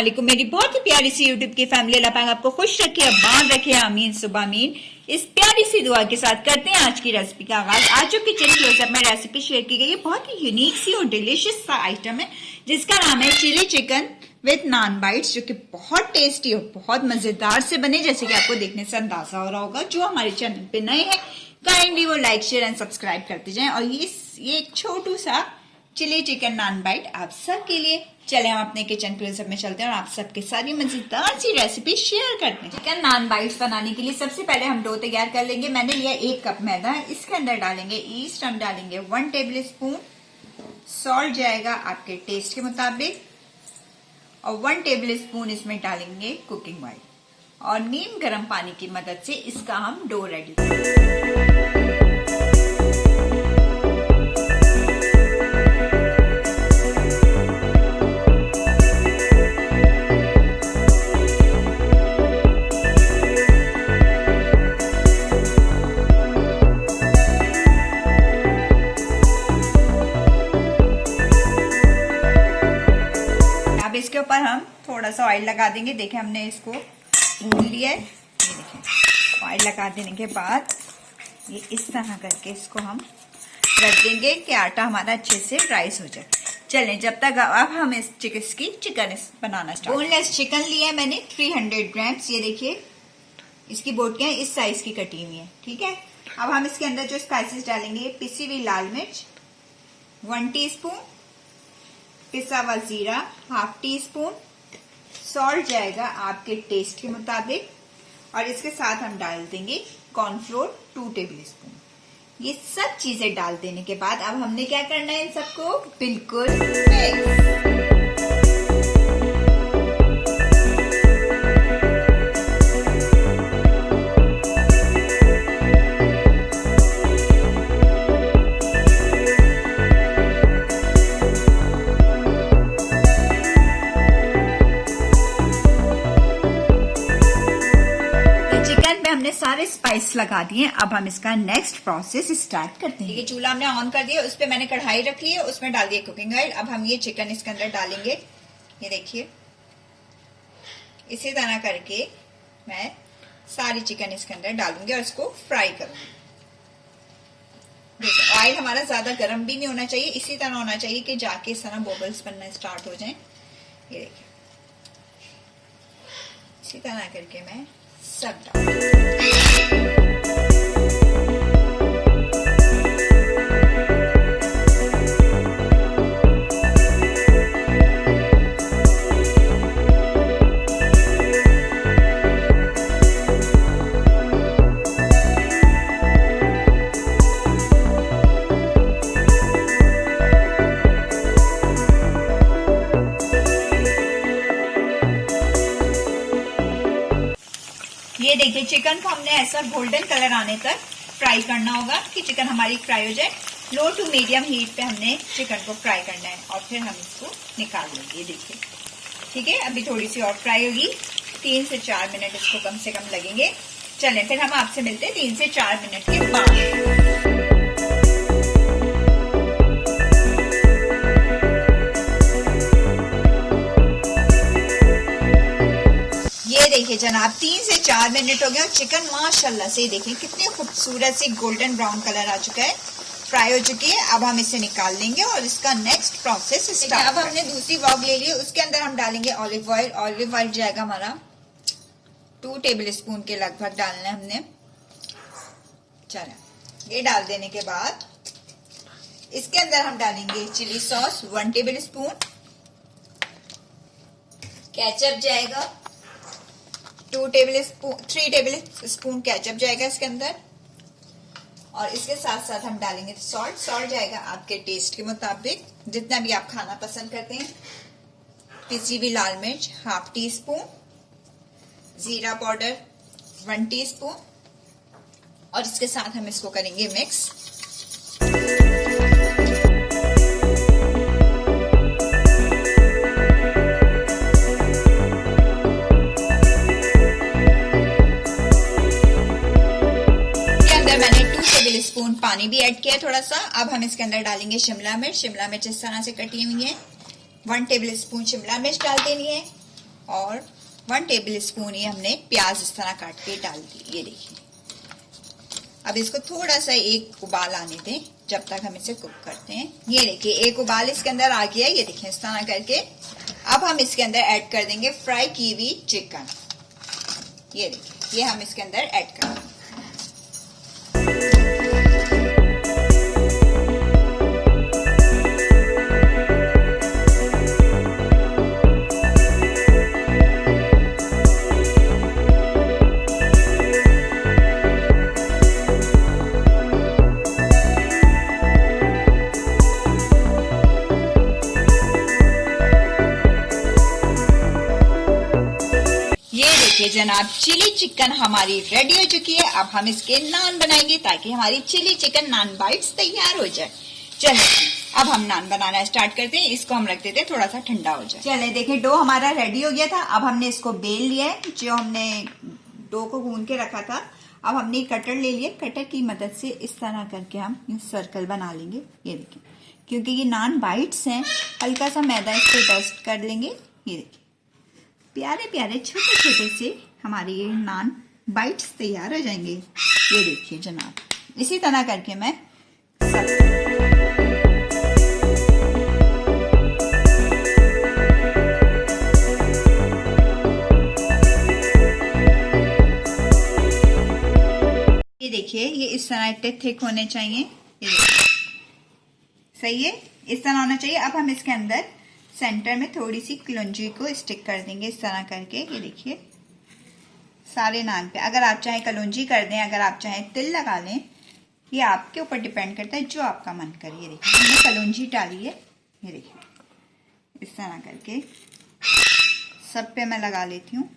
वालेकुम मेरी बहुत ही प्यारी सी यूट्यूब की फैमिली। अल्लाह पाक आपको खुश रखे, आबाद रखे, आमीन सुबह आमीन। इस प्यारी सी दुआ के साथ करते हैं आज की रेसिपी का आगाज। आज जो किचन क्लोजअप में रेसिपी शेयर की गई है बहुत ही यूनिक सी और डिलीशियस सा आइटम है जिसका नाम है chilli chicken with naan bites, जो कि बहुत टेस्टी और बहुत मजेदार से बने, जैसे कि आपको देखने से अंदाजा हो रहा होगा। जो हमारे चैनल पे नए हैं काइंडली वो लाइक शेयर एंड सब्सक्राइब करते जाएं। और ये एक छोटू सा चिली चिकन नान बाइट आप सबके लिए। चले हम अपने किचन क्लोजअप में चलते हैं और आप सबके साथ ये मजेदार सी रेसिपी शेयर करते हैं। चिकन नान बाइट्स बनाने के लिए सबसे पहले हम डो तैयार कर लेंगे। मैंने लिया 1 कप मैदा, इसके अंदर डालेंगे ईस्ट, हम डालेंगे 1 टेबल स्पून, सॉल्ट जाएगा आपके टेस्ट के मुताबिक, और 1 टेबल स्पून इसमें डालेंगे कुकिंग ऑयल, और नीम गर्म पानी की मदद से इसका हम डो रेडी करेंगे। इसके ऊपर हम थोड़ा सा ऑयल लगा देंगे। देखें हमने इसको भून लिया है, ये देखें। ऑयल लगा देने के बाद ये इस तरह करके इसको हम रख देंगे कि आटा हमारा अच्छे से राइस हो जाए। चलें जब तक अब हम इस चिकन बनाना स्टार्ट। बोनलेस चिकन लिया है मैंने 300 ग्राम्स। ये देखिए इसकी बोटियां इस साइज की कटी हुई है, ठीक है। अब हम इसके अंदर जो स्पाइसेस डालेंगे, पिसी हुई लाल मिर्च 1 टीस्पून, पिसा हुआ जीरा 1/2 टीस्पून, सॉल्ट जाएगा आपके टेस्ट के मुताबिक, और इसके साथ हम डाल देंगे कॉर्नफ्लोर 2 टेबल स्पून। ये सब चीजें डाल देने के बाद अब हमने क्या करना है, इन सबको बिल्कुल मिक्स। हमने सारे स्पाइस लगा दिए। अब हम इसका नेक्स्ट प्रोसेस स्टार्ट करते हैं। ये चूल्हा हमने ऑन कर दिया, उस पे मैंने कढ़ाई रख ली है, उसमें डाल दिया कुकिंग ऑयल। अब हम ये चिकन इसके अंदर डालेंगे। ये देखिए इसी तरह करके मैं सारी चिकन इसके अंदर डालूंगी और इसको फ्राई करूंगी। देखिए ऑयल हमारा ज्यादा गर्म भी नहीं होना चाहिए, इसी तरह होना चाहिए कि जाके इस तरह बबल्स बनना स्टार्ट हो जाए। ये देखिए इसी तरह करके मैं सब ये देखिए चिकन को हमने ऐसा गोल्डन कलर आने तक फ्राई करना होगा कि चिकन हमारी फ्राई हो जाए। लो टू मीडियम हीट पे हमने चिकन को फ्राई करना है और फिर हम इसको निकाल लेंगे। देखिए ठीक है, अभी थोड़ी सी और फ्राई होगी। 3 से 4 मिनट इसको कम से कम लगेंगे। चलें फिर हम आपसे मिलते हैं 3 से 4 मिनट के बाद। देखिए जनाब 3 से 4 मिनट हो गए और चिकन माशाल्लाह से देखिए कितनी खूबसूरत सी गोल्डन ब्राउन कलर आ चुका है, फ्राई हो चुकी है। अब हम इसे निकाल लेंगे और इसका नेक्स्ट प्रोसेस स्टार्ट। अब हमने दूसरी वॉग ले ली, उसके अंदर हम डालेंगे ऑलिव ऑयल। ऑलिव ऑयल जाएगा हमारा 2 टेबल स्पून के लगभग डालना है हमने। चलो ये डाल देने के बाद इसके अंदर हम डालेंगे chilli sauce 1 tablespoon, ketchup जाएगा 3 टेबल स्पून केचप जाएगा इसके अंदर, और इसके साथ साथ हम डालेंगे सॉल्ट जाएगा आपके टेस्ट के मुताबिक, जितना भी आप खाना पसंद करते हैं। पिसी हुई लाल मिर्च 1/2 टीस्पून, जीरा पाउडर 1 टीस्पून, और इसके साथ हम इसको करेंगे मिक्स। स्पून पानी भी ऐड किया थोड़ा सा। अब हम इसके अंदर डालेंगे शिमला मिर्च। शिमला मिर्च इस तरह से कटी हुई है, 1 टेबल स्पून शिमला मिर्च डाल देनी है। और 1 टेबल स्पून ही हमने प्याज इस तरह काट के डाल दी। ये देखिए, अब इसको थोड़ा सा एक उबाल आने दें जब तक हम इसे कुक करते हैं। ये देखिए, एक उबाल इसके अंदर आ गया। ये देखिए इस तरह करके। अब हम इसके अंदर ऐड कर देंगे फ्राई की हुई चिकन। ये देखिए, ये हम इसके अंदर ऐड कर देंगे। जनाब, चिली चिकन हमारी रेडी हो चुकी है। अब हम इसके नान बनाएंगे ताकि हमारी चिली चिकन नान बाइट्स तैयार हो जाए। चलिए अब हम नान बनाना स्टार्ट करते हैं। इसको हम रख देते हैं थोड़ा सा ठंडा हो जाए। चले देखिए, डो हमारा रेडी हो गया था। अब हमने इसको बेल लिया है, जो हमने डो को गूंद के रखा था। अब हमने कटर ले लिया। कटर की मदद से इस तरह करके हम सर्कल बना लेंगे। ये देखिए, क्योंकि ये नान बाइट्स हैं, हल्का सा मैदा इस पे डस्ट कर लेंगे। ये देखिए, प्यारे प्यारे छोटे छोटे से हमारे ये नान बाइट्स तैयार हो जाएंगे। ये देखिए जनाब, इसी तरह करके मैं ये देखिए, ये इस तरह इतने थिक होने चाहिए। ये देखिए, सही है, इस तरह होना चाहिए। अब हम इसके अंदर सेंटर में थोड़ी सी कलौंजी को स्टिक कर देंगे इस तरह करके। ये देखिए, सारे नान पे अगर आप चाहें कलौंजी कर दें, अगर आप चाहें तिल लगा लें, ये आपके ऊपर डिपेंड करता है, जो आपका मन करे। ये देखिए, हमने कलौंजी डाली है। ये देखिए, इस तरह करके सब पे मैं लगा लेती हूँ।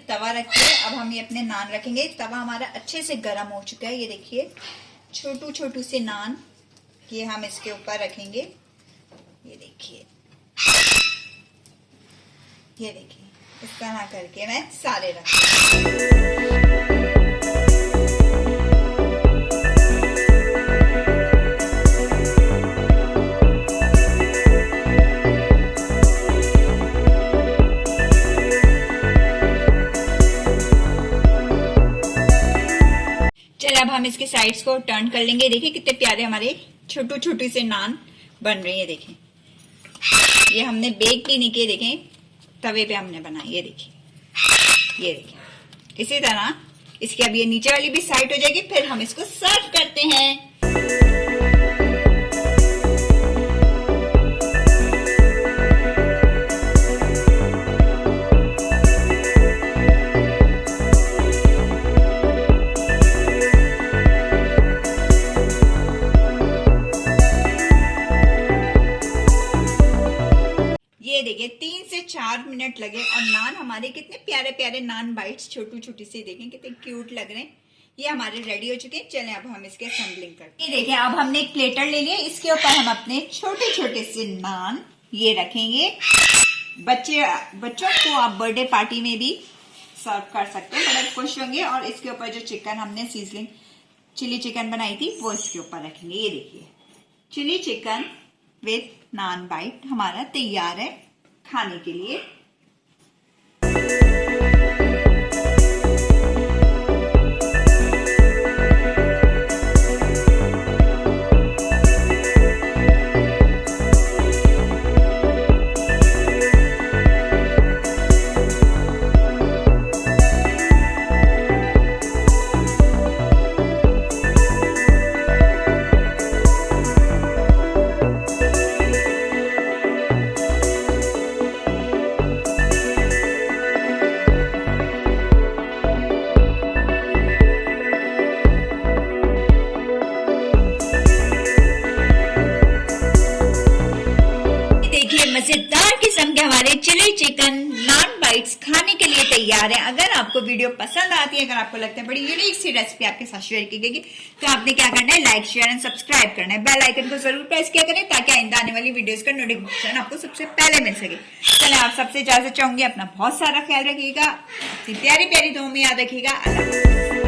तवा रख के अब हम ये अपने नान रखेंगे। तवा हमारा अच्छे से गर्म हो चुका है। ये देखिए, छोटू छोटू से नान ये हम इसके ऊपर रखेंगे। ये देखिए, ये देखिए, इस तरह करके मैं सारे रखूंगी। अब हम इसके साइड्स को टर्न कर लेंगे। देखिए कितने प्यारे हमारे छोटू छोटू से नान बन रहे हैं। देखें, ये हमने बेक भी नहीं किए, देखें तवे पे हमने बनाए। ये देखिए, ये देखिए, इसी तरह इसकी अब ये नीचे वाली भी साइड हो जाएगी। फिर हम इसको सर्व करते हैं। ये देखिए 3 से 4 मिनट लगे और नान हमारे कितने प्यारे प्यारे नान बाइट्स छोटी छोटी सी, देखें कितने क्यूट लग रहे हैं। ये हमारे रेडी हो चुके हैं। चलें अब हम इसके असेंबलिंग करते हैं। ये देखिए, अब हमने एक प्लेटर ले लिया। इसके ऊपर हम अपने छोटे छोटे से नान ये रखेंगे। बच्चों को आप बर्थडे पार्टी में भी सर्व कर सकते हैं, बड़े खुश होंगे। और इसके ऊपर जो चिकन हमने सीजलिंग चिली चिकन बनाई थी वो इसके ऊपर रखेंगे। ये देखिए, chilli chicken with naan bite हमारा तैयार है खाने के लिए। लिए तैयार है। अगर आपको वीडियो पसंद आती है, अगर आपको लगता है बड़ी यूनिक सी रेसिपी आपके साथ शेयर की गई, तो आपने क्या करना है, लाइक शेयर एंड सब्सक्राइब करना है। बेल आइकन को जरूर प्रेस किया करें ताकि आइंदा आने वाली वीडियोस का नोटिफिकेशन आपको सबसे पहले मिल सके। चले, आप सबसे इजाजत चाहूंगी, अपना बहुत सारा ख्याल रखिएगा, प्यारी प्यारी दुआ में याद रखिएगा। अल्लाह।